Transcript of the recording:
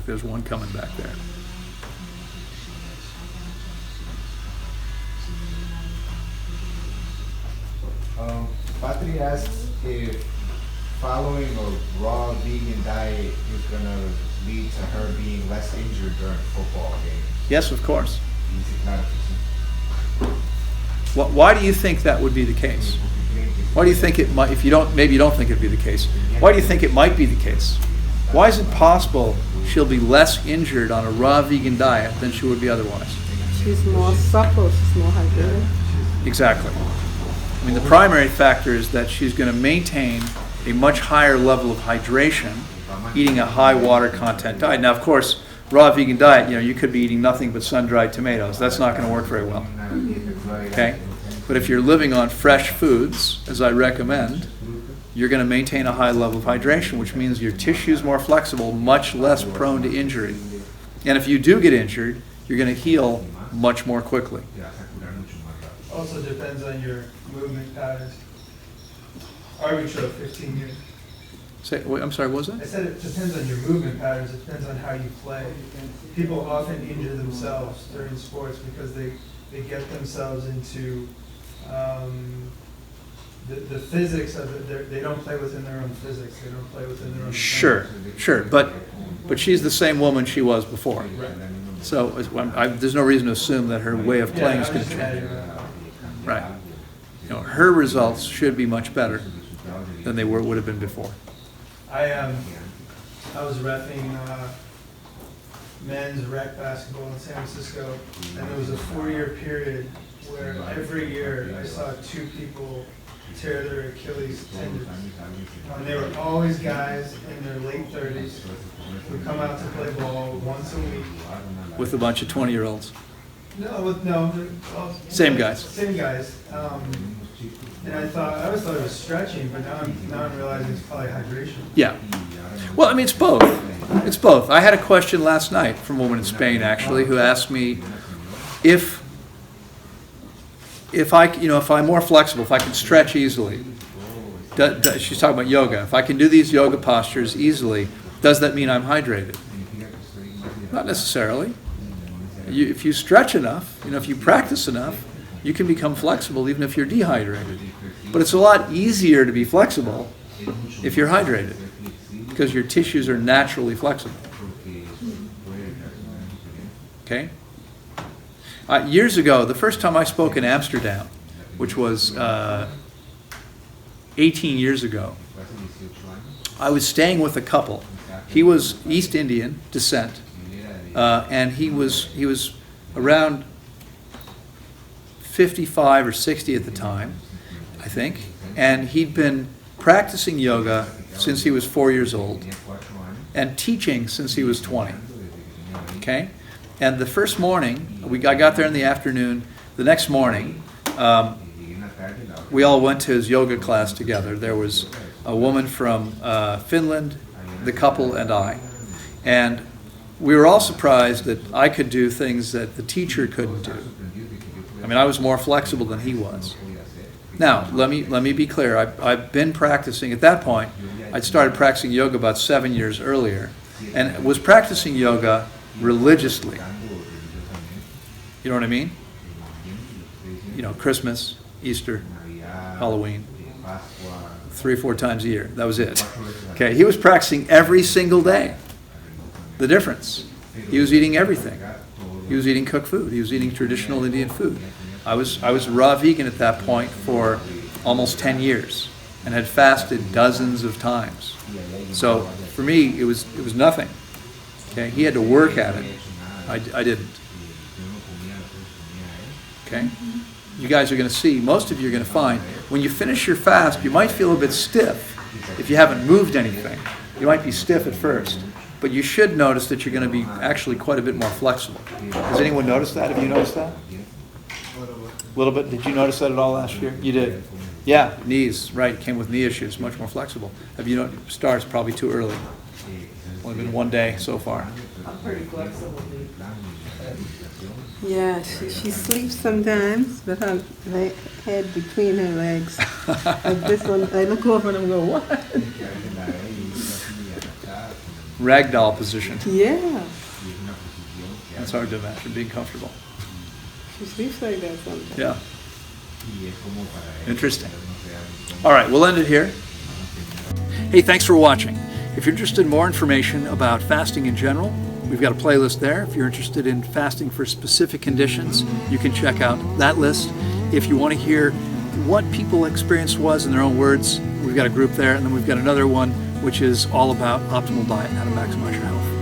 like there's one coming back there. Patri asks if following a raw vegan diet is going to lead to her being less injured during football games. Yes, of course. Why do you think that would be the case? Why do you think it might, if you don't, maybe you don't think it'd be the case, why do you think it might be the case? Why is it possible she'll be less injured on a raw vegan diet than she would be otherwise? She's more supple, she's more hydrated. Exactly. I mean, the primary factor is that she's going to maintain a much higher level of hydration eating a high water content diet. Now, of course, raw vegan diet, you could be eating nothing but sun-dried tomatoes. That's not going to work very well. Okay? But if you're living on fresh foods, as I recommend, you're going to maintain a high level of hydration, which means your tissue is more flexible, much less prone to injury. And if you do get injured, you're going to heal much more quickly. Also depends on your movement patterns. Arbitro, 15 years. Wait, I'm sorry, what was I that? said it depends on your movement patterns. It depends on how you play. People often injure themselves during sports because they get themselves into the physics of it. They don't play within their own physics. They don't play within their own. Sure. But she's the same woman she was before. Right. So there's no reason to assume that her way of playing is going to change. Right. Her results should be much better than they would have been before. I was reffing men's rec basketball in San Francisco, and there was a 4-year period where every year I saw 2 people tear their Achilles tendons. And they were always guys in their late 30s who come out to play ball once a week. With a bunch of 20-year-olds. No, they're all, Same guys. Same guys. And I always thought it was stretching, but now I'm realizing it's probably hydration. Yeah. Well, I mean, it's both. It's both. I had a question last night from a woman in Spain, actually, who asked me if I'm more flexible, if I can stretch easily. She's talking about yoga. If I can do these yoga postures easily, does that mean I'm hydrated? Not necessarily. If you stretch enough, if you practice enough, you can become flexible even if you're dehydrated. But it's a lot easier to be flexible if you're hydrated because your tissues are naturally flexible. Okay? Years ago, the first time I spoke in Amsterdam, which was 18 years ago, I was staying with a couple. He was East Indian descent, and he was around 55 or 60 at the time, I think, and he'd been practicing yoga since he was 4 years old and teaching since he was 20. Okay? And the first morning, I got there in the afternoon. The next morning, we all went to his yoga class together. There was a woman from Finland, the couple, and I. And we were all surprised that I could do things that the teacher couldn't do. I mean, I was more flexible than he was. Now, let me be clear. I've been practicing, at that point, I'd started practicing yoga about 7 years earlier, and was practicing yoga religiously. You know what I mean? Christmas, Easter, Halloween, 3 or 4 times a year. That was it. Okay, he was practicing every single day. The difference, he was eating everything. He was eating cooked food. He was eating traditional Indian food. I was raw vegan at that point for almost 10 years and had fasted dozens of times. So for me, it was nothing. Okay, he had to work at it. I didn't. Okay, you guys are going to see. Most of you are going to find when you finish your fast, you might feel a bit stiff if you haven't moved anything. You might be stiff at first. But you should notice that you're going to be actually quite a bit more flexible. Has anyone noticed that? Have you noticed that? A little bit. Did you notice that at all last year? You did. Yeah, knees. Right. Came with knee issues. Much more flexible. Have you noticed? Starts probably too early. Only been 1 day so far. I'm pretty flexible. Yeah, she sleeps sometimes, but her head between her legs. Like this one, I look over and I go, what? ragdoll position. Yeah, That's hard to imagine, being comfortable. she sleeps like that sometimes. Yeah. Interesting. All right, we'll end it here. Hey, thanks for watching. If you're interested in more information about fasting in general, we've got a playlist there. If you're interested in fasting for specific conditions, you can check out that list. If you want to hear what people's experience was in their own words, we've got a group there, and then we've got another one which is all about optimal diet and how to maximize your health.